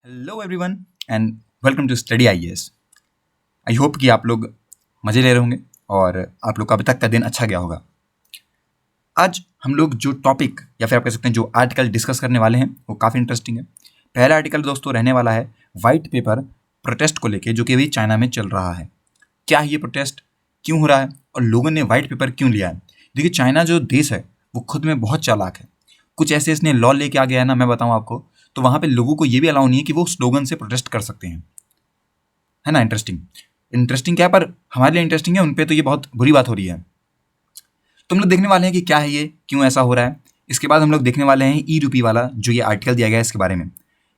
Hello everyone and welcome to Study IAS. I hope कि आप लोग मज़े ले रहे होंगे और आप लोग का अभी तक का दिन अच्छा गया होगा। आज हम लोग जो टॉपिक या फिर आप कह सकते हैं जो आर्टिकल डिस्कस करने वाले हैं वो काफ़ी इंटरेस्टिंग है। पहला आर्टिकल दोस्तों रहने वाला है वाइट पेपर प्रोटेस्ट को लेके, जो कि अभी चाइना में चल रहा है। क्या है ये प्रोटेस्ट, क्यों हो रहा है और लोगों ने वाइट पेपर क्यों लिया है? देखिए, चाइना जो देश है वो खुद में बहुत चालाक है। कुछ ऐसे इसने लॉ लेके आ गया है ना, मैं बताऊं आपको, तो वहाँ पे लोगों को ये भी अलाउ नहीं है कि वो स्लोगन से प्रोटेस्ट कर सकते हैं। है ना इंटरेस्टिंग? इंटरेस्टिंग क्या है, पर हमारे लिए इंटरेस्टिंग है, उन पे तो ये बहुत बुरी बात हो रही है। तो हम लोग देखने वाले हैं कि क्या है ये, क्यों ऐसा हो रहा है। इसके बाद हम लोग देखने वाले हैं ई रूपी वाला जो ये आर्टिकल दिया गया है इसके बारे में।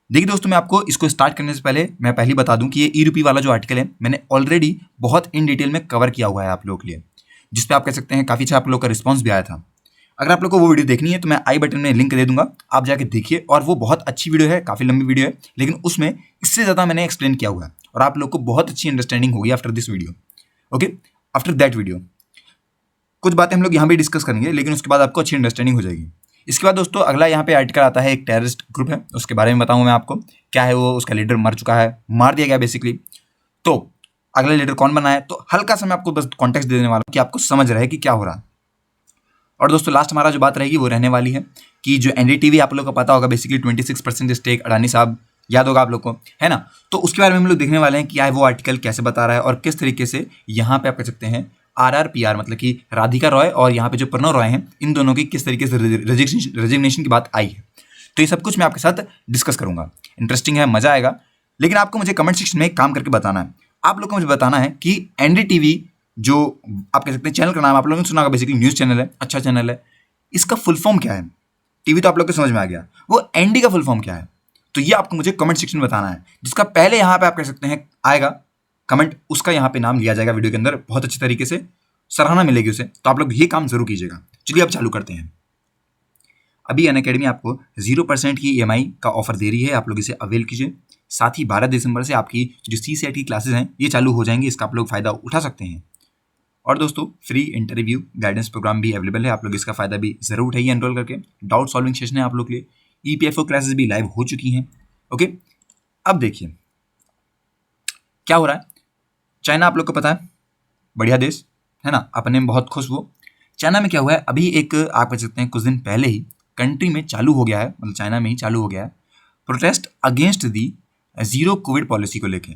देखिए दोस्तों, मैं आपको इसको स्टार्ट करने से पहले मैं पहले बता दूं कि ये ई रूपी वाला जो आर्टिकल है मैंने ऑलरेडी बहुत इन डिटेल में कवर किया हुआ है आप लोगों के लिए, जिस पे आप कह सकते हैं काफ़ी अच्छा आप लोग का रिस्पॉन्स भी आया था। अगर आप लोग को वो वीडियो देखनी है तो मैं आई बटन में लिंक दे दूंगा, आप जाके देखिए। और वो बहुत अच्छी वीडियो है, काफ़ी लंबी वीडियो है, लेकिन उसमें इससे ज़्यादा मैंने एक्सप्लेन किया हुआ है और आप लोग को बहुत अच्छी अंडरस्टैंडिंग होगी after this video. Okay, after that video कुछ बातें हम लोग यहाँ भी डिस्कस करेंगे, लेकिन उसके बाद आपको अच्छी अंडरस्टैंडिंग हो जाएगी। इसके बाद दोस्तों अगला यहाँ पे आर्टिकल आता है, एक टेररिस्ट ग्रुप है, उसके बारे में बताऊँ मैं आपको क्या है वो। उसका लीडर मर चुका है, मार दिया गया बेसिकली। तो अगला लीडर कौन बना है, तो हल्का सा मैं आपको बस कॉन्टेक्स्ट दे देने वाला हूँ कि आपको समझ रहे कि क्या हो रहा है। और दोस्तों लास्ट हमारा जो बात रहेगी वो रहने वाली है कि जो एनडीटीवी आप लोग को पता होगा, बेसिकली 26% स्टेक अडानी साहब, याद होगा आप लोग को, है ना। तो उसके बारे में हम लोग देखने वाले हैं कि वो आर्टिकल कैसे बता रहा है और किस तरीके से यहाँ पे आप कह सकते हैं आरआरपीआर, मतलब कि राधिका रॉय और यहाँ पे जो प्रणव रॉय हैं, इन दोनों की किस तरीके से रेजिग्नेशन की बात आई है। तो ये सब कुछ मैं आपके साथ डिस्कस करूंगा। इंटरेस्टिंग है, मजा आएगा। लेकिन आपको मुझे कमेंट सेक्शन में एक काम करके बताना है। आप लोग को मुझे बताना है कि एनडीटीवी जो आप कह सकते हैं चैनल का नाम आप लोगों ने सुना होगा, बेसिकली न्यूज़ चैनल है, अच्छा चैनल है, इसका फुल फॉर्म क्या है। टीवी तो आप लोग को समझ में आ गया, वो एनडी का फुल फॉर्म क्या है, तो ये आपको मुझे कमेंट सेक्शन में बताना है। जिसका पहले यहाँ पे आप कह सकते हैं आएगा कमेंट, उसका यहाँ पे नाम लिया जाएगा वीडियो के अंदर, बहुत अच्छे तरीके से सराहना मिलेगी उसे। तो आप लोग ये काम जरूर कीजिएगा। चलिए अब चालू करते हैं। अभी अनअकैडमी आपको 0% की EMI का ऑफर दे रही है, आप लोग इसे अवेल कीजिए। साथ ही 12 दिसंबर से आपकी जो CSET की क्लासेस हैं ये चालू हो जाएंगी, इसका आप लोग फायदा उठा सकते हैं। और दोस्तों फ्री इंटरव्यू गाइडेंस प्रोग्राम भी अवेलेबल है, आप लोग इसका फायदा भी जरूर उठाइए एनरोल करके। डाउट सॉल्विंग सेशन है आप लोग के लिए, EPFO क्लासेस भी लाइव हो चुकी हैं। ओके, अब देखिए क्या हो रहा है। चाइना आप लोग को पता है बढ़िया देश है ना, अपने में बहुत खुश वो। चाइना में क्या हुआ है, अभी एक आप कह सकते हैं कुछ दिन पहले ही कंट्री में चालू हो गया है, मतलब चाइना में ही चालू हो गया है protest against the zero Covid policy को लेके।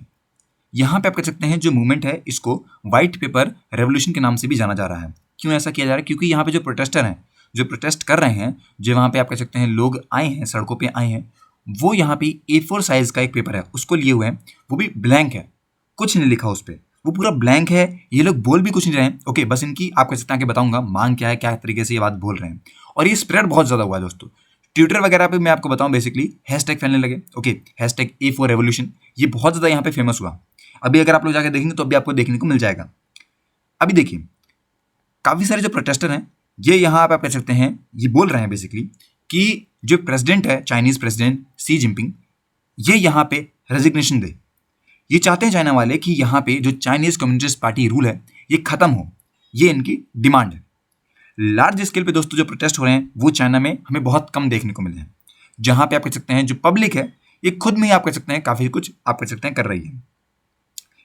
यहाँ पे आप कह सकते हैं जो मूवमेंट है इसको व्हाइट पेपर रेवोल्यूशन के नाम से भी जाना जा रहा है। क्यों ऐसा किया जा रहा है, क्योंकि यहाँ पे जो प्रोटेस्टर हैं, जो प्रोटेस्ट कर रहे हैं, जो वहाँ पे आप कह सकते हैं लोग आए हैं, सड़कों पे आए हैं, वो यहाँ पे A4 साइज का एक पेपर है उसको लिए हुए हैं, वो भी ब्लैंक है, कुछ नहीं लिखा उस पर, वो पूरा ब्लैंक है। ये लोग बोल भी कुछ नहीं रहे हैं। ओके, बस इनकी आप कह सकते हैं कि बताऊंगा मांग क्या है, क्या तरीके से ये बात बोल रहे हैं। और ये स्प्रेड बहुत ज़्यादा हुआ है दोस्तों, ट्विटर वगैरह पे मैं आपको बताऊं, बेसिकली हैशटैग फैलने लगे। ओके, हैशटैग A4 रेवोल्यूशन, ये बहुत ज़्यादा यहाँ पे फेमस हुआ। अभी अगर आप लोग जाकर देखेंगे तो अभी आपको देखने को मिल जाएगा। अभी देखिए काफ़ी सारे जो प्रोटेस्टर हैं ये यहाँ पे आप कह सकते हैं ये बोल रहे हैं बेसिकली कि जो प्रेसिडेंट है, चाइनीज़ प्रेसिडेंट सी जिनपिंग, ये यहाँ पे रेजिग्नेशन दे। ये चाहते हैं चाइना वाले कि यहाँ पे जो चाइनीज़ कम्युनिस्ट पार्टी रूल है ये खत्म हो, ये इनकी डिमांड है। लार्ज स्केल पे दोस्तों जो प्रोटेस्ट हो रहे हैं वो चाइना में हमें बहुत कम देखने को मिले हैं, जहाँ पे आप कह सकते हैं जो पब्लिक है ये खुद में ही आप कह सकते हैं काफ़ी कुछ आप कह सकते हैं कर रही है।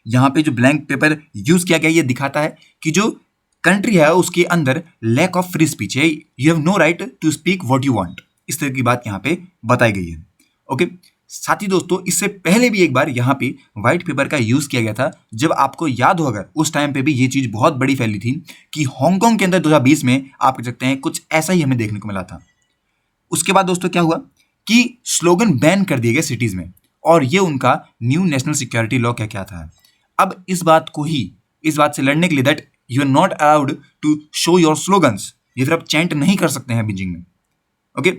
यहाँ पे जो ब्लैंक पेपर यूज किया गया ये दिखाता है कि जो कंट्री है उसके अंदर लैक ऑफ फ्री स्पीच है, you have no right to speak what you want, इस तरह की बात यहाँ पे बताई गई है। ओके, साथ ही दोस्तों इससे पहले भी एक बार यहाँ पे व्हाइट पेपर का यूज किया गया था, जब आपको याद हो अगर उस टाइम पे भी ये चीज बहुत बड़ी फैली थी कि हांगकांग के अंदर 2020 में आप कह सकते हैं कुछ ऐसा ही हमें देखने को मिला था। उसके बाद दोस्तों क्या हुआ कि स्लोगन बैन कर दिए गए सिटीज में, और ये उनका न्यू नेशनल सिक्योरिटी लॉ क्या था। अब इस बात से लड़ने के लिए that you are not allowed to show your slogans, ये फिर आप चैंट नहीं कर सकते हैं बीजिंग में। ओके,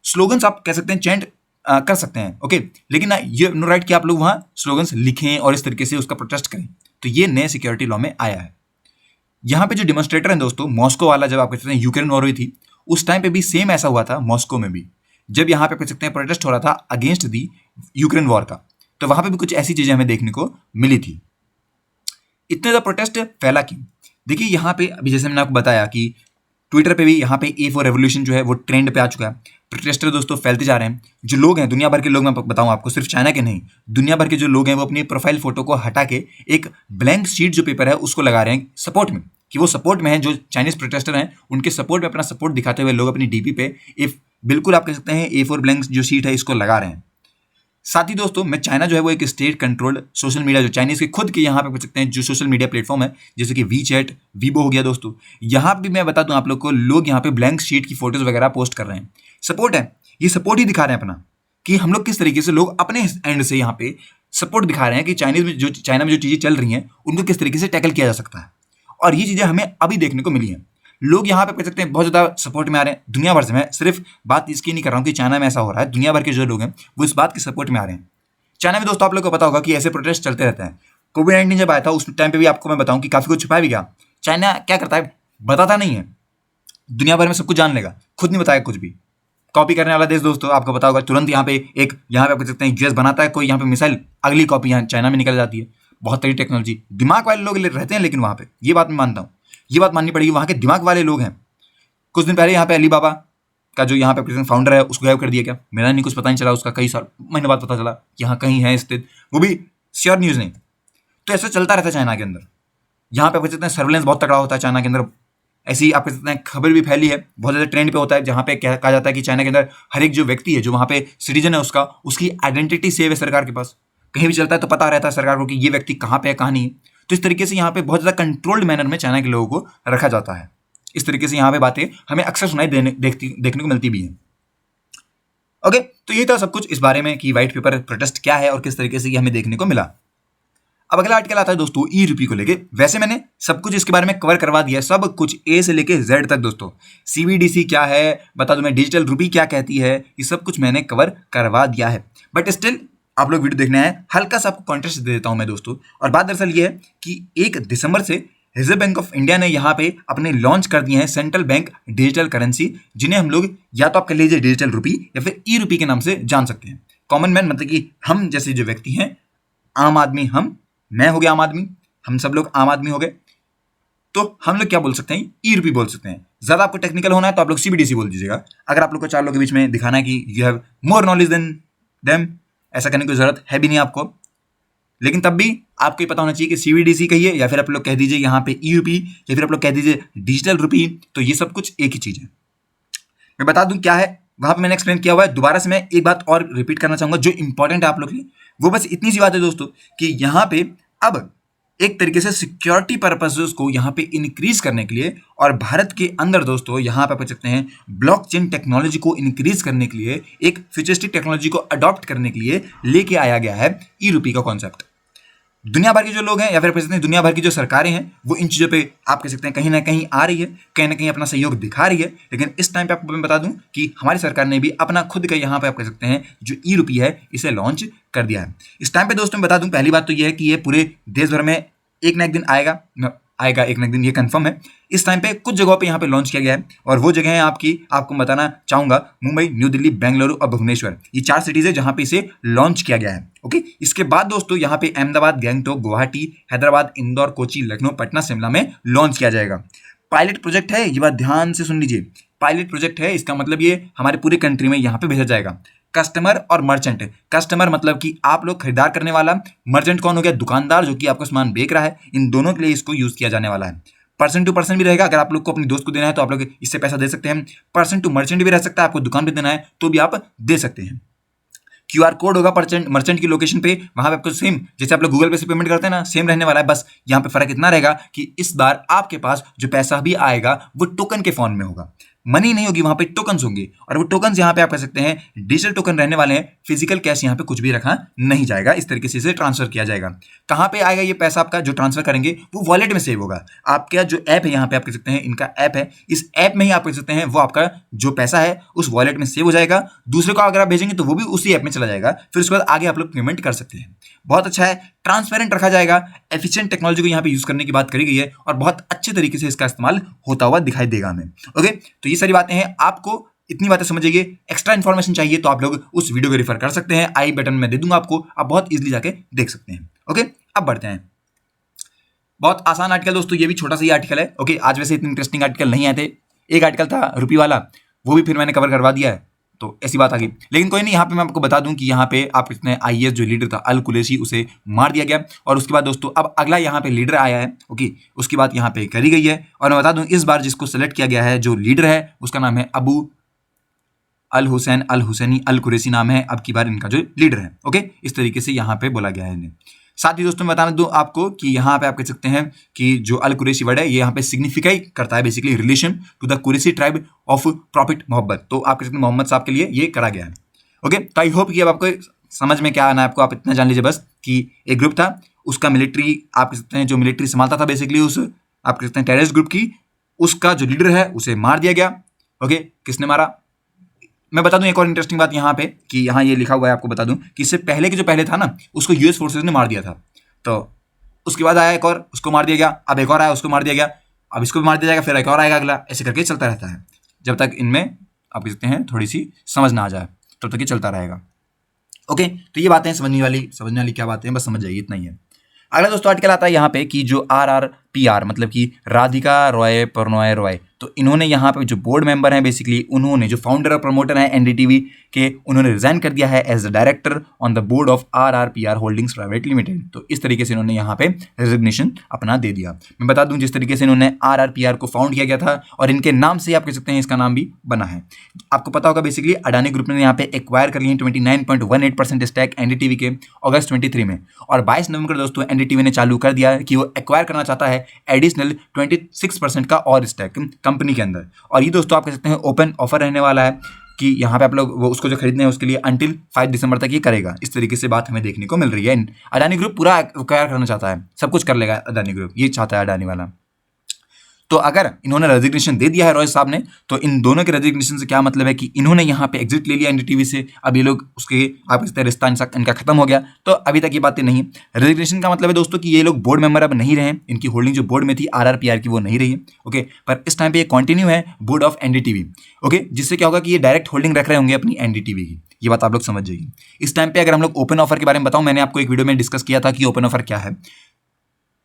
स्लोगन्स आप कह सकते हैं चैंट कर सकते हैं, ओके, लेकिन ये नो राइट कि आप लोग वहाँ स्लोगन्स लिखें और इस तरीके से उसका प्रोटेस्ट करें। तो ये नए सिक्योरिटी लॉ में आया है। यहाँ पे जो डेमोन्स्ट्रेटर हैं दोस्तों, मॉस्को वाला जब आप कह सकते हैं यूक्रेन वॉर हुई थी उस टाइम पे भी सेम ऐसा हुआ था मॉस्को में भी, जब यहाँ पे कह सकते हैं प्रोटेस्ट हो रहा था अगेंस्ट दी यूक्रेन वॉर का, तो वहाँ पे भी कुछ ऐसी चीज़ें हमें देखने को मिली थी। इतने ज़्यादा प्रोटेस्ट फैला क्यों? देखिए यहाँ पे अभी जैसे मैंने आपको बताया कि ट्विटर पे भी यहाँ पे A4 रेवोल्यूशन जो है वो ट्रेंड पे आ चुका है। प्रोटेस्टर दोस्तों फैलते जा रहे हैं। जो लोग हैं, दुनिया भर के लोग, मैं बताऊं आपको, सिर्फ चाइना के नहीं, दुनिया भर के जो लोग हैं वो अपनी प्रोफाइल फोटो को हटा के एक ब्लैंक शीट जो पेपर है उसको लगा रहे हैं सपोर्ट में, कि वो सपोर्ट में है। जो चाइनीज प्रोटेस्टर हैं उनके सपोर्ट में अपना सपोर्ट दिखाते हुए लोग अपनी डीपी पे बिल्कुल आप कह सकते हैं A4 ब्लैंक जो शीट है इसको लगा रहे हैं। साथ ही दोस्तों मैं चाइना जो है वो एक स्टेट कंट्रोल्ड सोशल मीडिया, जो चाइनीज के खुद के यहाँ पे पूछ सकते हैं जो सोशल मीडिया प्लेटफॉर्म है, जैसे कि वी चैट, वीबो हो गया दोस्तों, यहाँ भी मैं बता दूं आप लोग को, लोग यहाँ पे ब्लैंक शीट की फोटोज वगैरह पोस्ट कर रहे हैं। सपोर्ट है, ये सपोर्ट ही दिखा रहे हैं अपना, कि हम लोग किस तरीके से लोग अपने एंड से यहाँ पे सपोर्ट दिखा रहे हैं कि चाइना में जो चीजें चल रही हैं उनको किस तरीके से टैकल किया जा सकता है। और ये चीजें हमें अभी देखने को मिली हैं। लोग यहाँ पे कह सकते हैं बहुत ज़्यादा सपोर्ट में आ रहे हैं दुनिया भर से। मैं सिर्फ बात इसकी नहीं कर रहा हूँ कि चाइना में ऐसा हो रहा है, दुनिया भर के जो लोग हैं वो इस बात के सपोर्ट में आ रहे हैं। चाइना में दोस्तों आप लोग को पता होगा कि ऐसे प्रोटेस्ट चलते रहते हैं। कोविड-19 जब आया था उस टाइम पे भी आपको मैं बताऊं कि काफी कुछ छुपाया भी गया। चाइना क्या करता है, बताता नहीं है, दुनिया भर में सब कुछ जान लेगा, खुद नहीं बताएगा कुछ भी। कॉपी करने वाला देश दोस्तों आपको पता होगा, तुरंत यहाँ पे आप कह सकते हैं यूएस बनाता है कोई यहाँ पे मिसाइल, अगली कॉपी यहाँ चाइना में निकल जाती है। बहुत तगड़ी टेक्नोलॉजी, दिमाग वाले लोग रहते हैं लेकिन वहाँ पे, ये बात मैं मानता हूँ, ये बात माननी पड़ेगी, वहाँ के दिमाग वाले लोग हैं। कुछ दिन पहले यहाँ पे अलीबाबा का जो यहाँ पे फाउंडर है उसको गायब कर दिया। क्या मेरा नहीं कुछ पता नहीं चला, उसका कई साल महीने बाद पता चला यहाँ कहीं है स्थित, वो भी श्योर न्यूज़ नहीं। तो ऐसा चलता रहता है चाइना के अंदर। यहाँ पे आप कह सकते हैं सर्वेलेंस बहुत तगड़ा होता है चाइना के अंदर। ऐसी आप कह सकते हैं खबर भी फैली है, बहुत ज़्यादा ट्रेंड पे होता है, जहाँ पे कहा जाता है कि चाइना के अंदर हर एक जो व्यक्ति है जो वहाँ पे सिटीजन है उसकी आइडेंटिटी सेव है सरकार के पास। कहीं भी चलता है तो पता रहता है सरकार को कि ये व्यक्ति कहाँ पे है कहाँ नहीं है। तो इस तरीके से यहाँ पे बहुत ज़्यादा कंट्रोल्ड मैनर में चाइना के लोगों को रखा जाता है। इस तरीके से यहाँ पे बातें हमें अक्सर सुनाई देखने को मिलती भी हैं। ओके, तो ये था सब कुछ इस बारे में कि व्हाइट पेपर प्रोटेस्ट क्या है और किस तरीके से ये हमें देखने को मिला। अब अगला आर्टिकल आता है दोस्तों ई रूपी को लेके। वैसे मैंने सब कुछ इसके बारे में कवर करवा दिया है, सब कुछ ए से लेके जेड तक दोस्तों। सीबीडीसी क्या है बता दूं मैं, डिजिटल रूपी क्या कहती है, ये सब कुछ मैंने कवर करवा दिया है। बट स्टिल आप लोग वीडियो देखना है, हल्का सा आपको कॉन्टेक्स्ट दे देता हूं मैं दोस्तों। और बात दरअसल ये है कि 1 दिसंबर से रिजर्व बैंक ऑफ इंडिया ने यहाँ पे अपने लॉन्च कर दिए हैं सेंट्रल बैंक डिजिटल करेंसी, जिन्हें हम लोग या तो आप कह लीजिए डिजिटल रूपी या फिर ई रूपी के नाम से जान सकते हैं। कॉमन मैन मतलब कि हम जैसे जो व्यक्ति हैं, आम आदमी, मैं हो गया आम आदमी, हम सब लोग आम आदमी हो गए, तो हम लोग क्या बोल सकते हैं, ई रूपी बोल सकते हैं। ज्यादा आपको टेक्निकल होना है तो आप लोग सीबीडीसी बोल दीजिएगा। अगर आप लोग को 4 लोगों के बीच में दिखाना है कि you have more knowledge then them, ऐसा करने की जरूरत है भी नहीं आपको, लेकिन तब भी आपको ये पता होना चाहिए कि सीबीडीसी कहिए या फिर आप लोग कह दीजिए यहाँ पे ई रूपी या फिर आप लोग कह दीजिए डिजिटल रूपी, तो ये सब कुछ एक ही चीज है। मैं बता दूं क्या है, वहां पे मैंने एक्सप्लेन किया हुआ है। दोबारा से मैं एक बात और रिपीट करना चाहूंगा जो इंपॉर्टेंट है आप लोग के लिए, वो बस इतनी सी बात है दोस्तों कि यहाँ पे अब एक तरीके से सिक्योरिटी पर्पसेस को यहाँ पे इंक्रीज करने के लिए और भारत के अंदर दोस्तों यहाँ पे पूछ सकते हैं ब्लॉकचेन टेक्नोलॉजी को इंक्रीज करने के लिए, एक फ्यूचरिस्टिक टेक्नोलॉजी को अडॉप्ट करने के लिए लेके आया गया है ई रूपी का कॉन्सेप्ट। दुनिया भर के जो लोग हैं या फिर कह सकते हैं दुनिया भर की जो सरकारें हैं वो इन चीज़ों पे आप कह सकते हैं कहीं ना कहीं आ रही है, कहीं ना कहीं अपना सहयोग दिखा रही है। लेकिन इस टाइम पे आपको मैं बता दूं कि हमारी सरकार ने भी अपना खुद का यहाँ पे आप कह सकते हैं जो ई रूपी है इसे लॉन्च कर दिया है। इस टाइम पे दोस्तों मैं बता दूं, पहली बात तो ये है कि ये पूरे देश भर में एक ना एक दिन आएगा एक ना एक दिन, ये कंफर्म है। इस टाइम पे कुछ जगहों पे यहाँ पे लॉन्च किया गया है और वो जगह है आपको बताना चाहूंगा, मुंबई, न्यू दिल्ली, बेंगलुरु और भुवनेश्वर। ये 4 सिटीज है जहाँ पे इसे लॉन्च किया गया है। ओके, इसके बाद दोस्तों यहाँ पे अहमदाबाद, गैंगटोक, गुवाहाटी, हैदराबाद, इंदौर, कोची, लखनऊ, पटना, शिमला में लॉन्च किया जाएगा। पायलट प्रोजेक्ट है, ये बात ध्यान से सुन लीजिए, पायलट प्रोजेक्ट है, इसका मतलब ये हमारे पूरे कंट्री में यहाँ पे भेजा जाएगा। कस्टमर और मर्चेंट, कस्टमर मतलब कि आप लोग खरीदार करने वाला, मर्चेंट कौन हो गया, दुकानदार जो कि आपको सामान बेच रहा है, इन दोनों के लिए इसको यूज किया जाने वाला है। पर्सन टू पर्सन भी रहेगा, अगर आप लोग को अपने दोस्त को देना है तो आप लोग इससे पैसा दे सकते हैं। पर्सन टू मर्चेंट भी रह सकता है, आपको दुकान पे देना है तो भी आप दे सकते हैं। क्यूआर कोड होगा मर्चेंट की लोकेशन पे, वहां पे आपको सेम जैसे आप लोग गूगल पे से पेमेंट करते हैं ना, सेम रहने वाला है। बस यहाँ पे फर्क इतना रहेगा कि इस बार आपके पास जो पैसा भी आएगा वो टोकन के फॉर्म में होगा, मनी नहीं होगी, वहां पे टोकन्स होंगे। और वो टोकन्स यहाँ पे आप कह सकते हैं डिजिटल टोकन रहने वाले हैं, फिजिकल कैश यहाँ पे कुछ भी रखा नहीं जाएगा, इस तरीके से इसे ट्रांसफर किया जाएगा। कहाँ पे आएगा ये पैसा आपका जो ट्रांसफर करेंगे, वो वॉलेट में सेव होगा। आपका जो ऐप है यहाँ पे आप कह सकते हैं इनका ऐप है, इस ऐप में ही आप कह सकते हैं वो आपका जो पैसा है उस वॉलेट में सेव हो जाएगा। दूसरे को अगर आप भेजेंगे तो वो भी उसी ऐप में चला जाएगा, फिर उसके बाद आगे आप लोग पेमेंट कर सकते हैं। बहुत अच्छा है, ट्रांसपेरेंट रखा जाएगा, एफिशिएंट टेक्नोलॉजी को यहाँ पे यूज करने की बात करी गई है और बहुत अच्छे तरीके से इसका इस्तेमाल होता हुआ दिखाई देगा हमें। ओके, तो ये सारी बातें हैं, आपको इतनी बातें समझ जाइए। एक्स्ट्रा इन्फॉर्मेशन चाहिए तो आप लोग उस वीडियो को रेफर कर सकते हैं, आई बटन में दे दूंगा आपको, आप बहुत इजीली जाके देख सकते हैं। ओके, अब बढ़ते हैं। बहुत आसान आर्टिकल दोस्तों, ये भी छोटा सा ही आर्टिकल है। ओके, आज वैसे इतने इंटरेस्टिंग आर्टिकल नहीं आए थे, एक आर्टिकल था रुपी वाला, वो भी फिर मैंने कवर करवा दिया है, तो ऐसी बात आ गई। लेकिन कोई नहीं, यहाँ पे मैं आपको बता दूं कि यहाँ पे आप कितने आईएएस जो लीडर था अल कुरैशी, उसे मार दिया गया। और उसके बाद दोस्तों अब अगला यहाँ पे लीडर आया है, ओके, उसकी बात यहाँ पे करी गई है। और मैं बता दूं इस बार जिसको सेलेक्ट किया गया है जो लीडर है उसका नाम है अबू अल हुसैन अल हुसैनी अल कुरैशी नाम है अब की बार इनका जो लीडर है। ओके, इस तरीके से यहाँ पे बोला गया है इन्हें। साथ ही दोस्तों मैं बताना दूं आपको कि यहाँ पे आप कह सकते हैं कि जो अल कुरैशी वर्ड है ये यहाँ पे सिग्निफाई करता है basically relation to the Qureshi tribe of prophet मोहब्बत। तो आप कह सकते हैं मोहम्मद साहब के लिए ये करा गया है। ओके, तो आई होप कि अब आपको समझ में क्या आना है, आपको आप इतना जान लीजिए बस कि एक ग्रुप था, उसका मिलिट्री आप कह सकते हैं जो मिलिट्री संभालता था बेसिकली उस आप कह सकते हैं टेररिस्ट ग्रुप की, उसका जो लीडर है उसे मार दिया गया। ओके, किसने मारा? मैं बता दूं एक और इंटरेस्टिंग बात यहाँ पे कि यहाँ ये लिखा हुआ है, आपको बता दूं कि इससे पहले के जो पहले था ना उसको यूएस फोर्सेस ने मार दिया था, तो उसके बाद आया एक और, उसको मार दिया गया, अब एक और आया उसको मार दिया गया, अब इसको भी मार दिया जाएगा, फिर एक और आएगा अगला, ऐसे करके चलता रहता है जब तक इनमें आप कह सकते हैं थोड़ी सी समझ ना आ जाए, तब तक ये चलता रहेगा। ओके, तो ये बातें समझने वाली क्या बातें हैं, बस समझ जाइए, इतना ही है। अगला दोस्तों आर्टिकल आता है यहाँ पे कि जो RRPR मतलब कि राधिका रॉय परनॉय रॉय, तो इन्होंने यहाँ पे जो बोर्ड मेंबर हैं बेसिकली उन्होंने जो फाउंडर और प्रमोटर हैं एनडीटीवी के, उन्होंने रिजाइन कर दिया है as the director on the board of RRPR holdings private limited. तो इस तरीके से इन्होंने यहाँ पे रेजिग्नेशन अपना दे दिया। मैं बता दूं जिस तरीके से इन्होंने RRPR को फाउंड किया गया था और इनके नाम से आप कह सकते हैं इसका नाम भी बना है। आपको पता होगा बेसिकली अडानी ग्रुप ने यहाँ पे एक्वायर कर लिए 29.18% स्टैक एनडीटीवी के अगस्त 23 में, और 22 नवंबर दोस्तों एनडीटीवी ने चालू कर दिया कि वो एक्वायर करना चाहता है एडिशनल 26% का और स्टैक कंपनी के अंदर। और ये दोस्तों आप कह सकते हैं ओपन ऑफर रहने वाला है कि यहाँ पे आप लोग वो उसको जो खरीदने हैं उसके लिए अंटिल 5 दिसंबर तक ये करेगा। इस तरीके से बात हमें देखने को मिल रही है। अडानी ग्रुप पूरा एक्वायर करना चाहता है, सब कुछ कर लेगा अडानी ग्रुप, ये चाहता है अडानी वाला। तो अगर इन्होंने रेजिग्नेशन दे दिया है रॉय साहब ने, तो इन दोनों के रेजिग्नेशन से क्या मतलब है कि इन्होंने यहाँ पे एग्जिट ले लिया एनडीटीवी से, अब ये लोग उसके आप इससे रिश्ता इनका खत्म हो गया। तो अभी तक ये बातें नहीं, रेजिग्नेशन का मतलब है दोस्तों कि ये लोग बोर्ड मेंबर अब नहीं रहे, इनकी होल्डिंग जो बोर्ड में थी RRPR की वो नहीं रही है। ओके, पर इस टाइम पे ये कंटिन्यू है बोर्ड ऑफ एनडीटीवी। ओके, जिससे क्या होगा कि ये डायरेक्ट होल्डिंग रख रहे होंगे अपनी एनडीटीवी की, ये बात आप लोग समझ जाइए। इस टाइम पे अगर हम लोग ओपन ऑफर के बारे में बताऊं, मैंने आपको एक वीडियो में डिस्कस किया था कि ओपन ऑफर क्या है।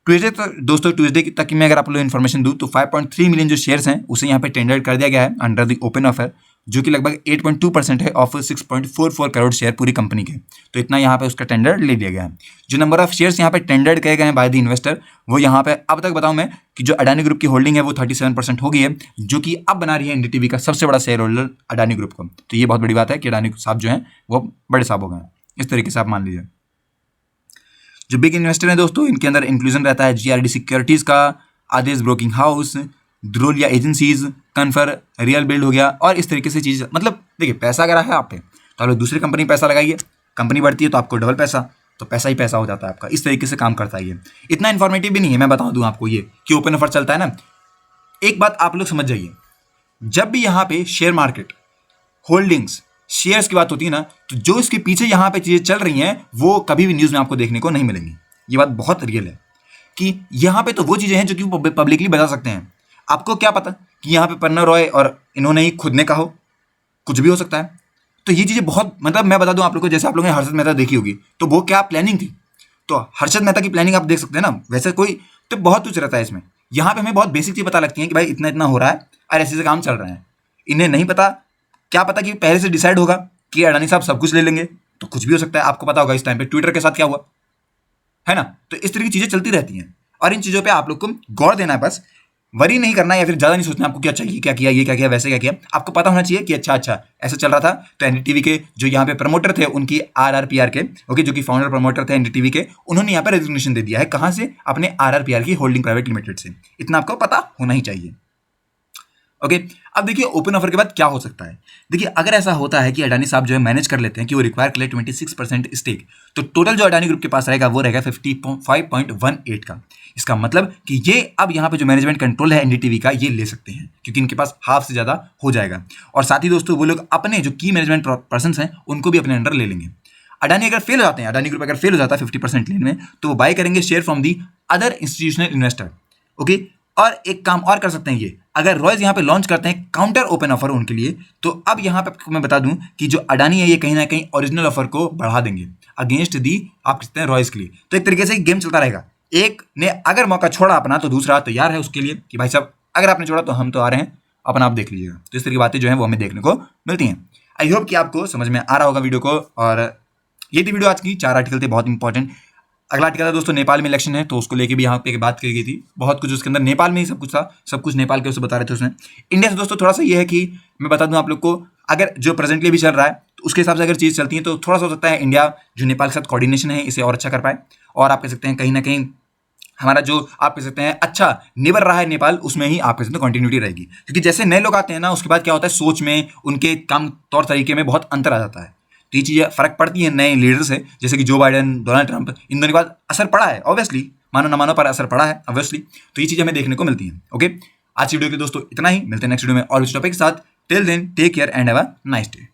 ट्यूजडे तक दोस्तों, ट्यूजडे तक की मैं अगर आप लोग इन्फॉर्मेशन दूं तो 5.3 मिलियन जो शेयर्स हैं उसे यहाँ पे टेंडर कर दिया गया है अंडर द ओपन ऑफर, जो कि लगभग 8.2% है ऑफ 6.44 करोड़ शेयर पूरी कंपनी के। तो इतना यहाँ पे उसका टेंडर ले लिया गया है। जो नंबर ऑफ शेयर्स यहाँ पे टेंडर्ड किए गए हैं बाय द इन्वेस्टर, वो यहाँ पे अब तक बताऊं मैं कि जो अडानी ग्रुप की होल्डिंग है वो 37% हो गई है, जो कि अब बना रही है एनडीटीवी का सबसे बड़ा शेयर होल्डर अडानी ग्रुप को। तो ये बहुत बड़ी बात है कि अडानी साहब जो है वो बड़े साहब हो गए हैं, इस तरीके से आप मान लीजिए। जो बिग इन्वेस्टर हैं दोस्तों, इनके अंदर इंक्लूजन रहता है GRD सिक्योरिटीज़ का, Aadesh broking house, Dhrulia agencies, Confer Real Build हो गया, और इस तरीके से चीज़। मतलब देखिए, पैसा अगर है आप पे तो आप लोग दूसरी कंपनी पैसा लगाइए, कंपनी बढ़ती है तो आपको डबल पैसा, तो पैसा ही पैसा हो जाता है आपका। इस तरीके से काम करता है ये। इतना इन्फॉर्मेटिव भी नहीं है, मैं बता दूं आपको ये कि ओपन ऑफर चलता है ना। एक बात आप लोग समझ जाइए, जब भी यहाँ पे शेयर मार्केट होल्डिंग्स शेयर्स की बात होती है ना, तो जो इसके पीछे यहाँ पे चीजें चल रही हैं वो कभी भी न्यूज में आपको देखने को नहीं मिलेंगी। ये बात बहुत रियल है कि यहाँ पे तो वो चीजें हैं जो कि वो पब्लिकली बता सकते हैं। आपको क्या पता कि यहाँ पे पन्ना रॉय और इन्होंने ही खुद ने कहा हो, कुछ भी हो सकता है। तो ये चीजें बहुत, मतलब मैं बता दूं आप लोगों को, जैसे आप लोगों ने हर्षद मेहता देखी होगी, तो वो क्या प्लानिंग थी, तो हर्षद मेहता की प्लानिंग आप देख सकते हैं ना। वैसे कोई तो बहुत कुछ रहता है इसमें। यहाँ पे हमें बहुत बेसिक चीज पता लगती है कि भाई इतना इतना हो रहा है और ऐसे से काम चल रहा है। इन्हें नहीं पता, क्या पता कि पहले से डिसाइड होगा कि अडानी साहब सब कुछ ले लेंगे, तो कुछ भी हो सकता है। आपको पता होगा इस टाइम पे ट्विटर के साथ क्या हुआ है ना। तो इस तरह की चीजें चलती रहती हैं और इन चीजों पे आप लोग को गौर देना है, बस वरी नहीं करना या फिर ज्यादा नहीं सोचना आपको कि अच्छा ये क्या किया, ये क्या किया, वैसे क्या किया। आपको पता होना चाहिए कि अच्छा ऐसा चल रहा था। तो एनडीटीवी के जो यहाँ पे प्रमोटर थे उनकी RRPR के, ओके, जो कि फाउंडर प्रमोटर थे एनडीटीवी के, उन्होंने यहाँ पे रेजिग्नेशन दे दिया है। कहाँ से? अपने RRPR की होल्डिंग प्राइवेट लिमिटेड से। इतना आपको पता होना ही चाहिए। ओके, अब देखिए ओपन ऑफर के बाद क्या हो सकता है। देखिए, अगर ऐसा होता है कि अडानी साहब जो है मैनेज कर लेते हैं कि वो रिक्वायर कर ले 26% स्टेक, तो टोटल जो अडानी ग्रुप के पास रहेगा वो रहेगा 55.18 का। इसका मतलब कि ये अब यहाँ पे जो मैनेजमेंट कंट्रोल है एनडीटीवी का, ये ले सकते हैं क्योंकि इनके पास हाफ से ज़्यादा हो जाएगा। और साथ ही दोस्तों वो लोग अपने जो की मैनेजमेंट पर्सन हैं उनको भी अपने अंडर ले लेंगे। अडानी अगर फेल हो जाते हैं, अडानी ग्रुप अगर फेल हो जाता है 50% लेन में, तो वो बाय करेंगे share from the other institutional investor. Okay, और एक काम और कर सकते हैं ये, अगर रॉयज यहाँ पे लॉन्च करते हैं काउंटर ओपन ऑफर उनके लिए, तो अब यहाँ पे मैं बता दूं कि जो अडानी है ये कहीं ना कहीं ओरिजिनल ऑफर को बढ़ा देंगे अगेंस्ट दी आप कहते हैं रॉयज के लिए। तो एक तरीके से गेम चलता रहेगा। एक ने अगर मौका छोड़ा अपना तो दूसरा तैयार है उसके लिए कि भाई साहब अगर आपने छोड़ा तो हम तो आ रहे हैं, अपना आप देख लीजिएगा। तो इस तरह की बातें जो है वो हमें देखने को मिलती हैं। आई होप कि आपको समझ में आ रहा होगा वीडियो को। और ये थी वीडियो आज की, 4 आर्टिकल थे बहुत इंपॉर्टेंट। अगला आर्टिकल था दोस्तों, नेपाल में इलेक्शन है, तो उसको लेके भी यहाँ पे बात की गई थी। बहुत कुछ उसके अंदर नेपाल में ही सब कुछ था, सब कुछ नेपाल के उससे बता रहे थे उसमें। इंडिया से दोस्तों थोड़ा सा ये है कि मैं बता दूं आप लोग को, अगर जो प्रेजेंटली भी चल रहा है तो उसके हिसाब से अगर चीज़ चलती है तो थोड़ा सा हो सकता है इंडिया जो नेपाल के साथ कोऑर्डिनेशन है इसे और अच्छा कर पाए। और आप कह सकते हैं कहीं ना कहीं हमारा जो आप कह सकते हैं अच्छा नेबर रहा है नेपाल, उसमें ही आप कह सकते हैं कंटिन्यूटी रहेगी। क्योंकि जैसे नए लोग आते हैं ना, उसके बाद क्या होता है, सोच में, उनके काम तौर तरीके में बहुत अंतर आ जाता है। तो ये चीज़ें फर्क पड़ती है नए लीडर से, जैसे कि जो बाइडेन, डोनाल्ड ट्रंप, इन दोनों के बाद असर पड़ा है ऑब्वियसली, मानो ना मानो पर असर पड़ा है ऑब्वियसली। तो ये चीज़ें हमें देखने को मिलती हैं। ओके, आज की वीडियो के दोस्तों इतना ही, मिलते हैं नेक्स्ट वीडियो में और इस टॉपिक के साथ। Till then take care and have a nice day.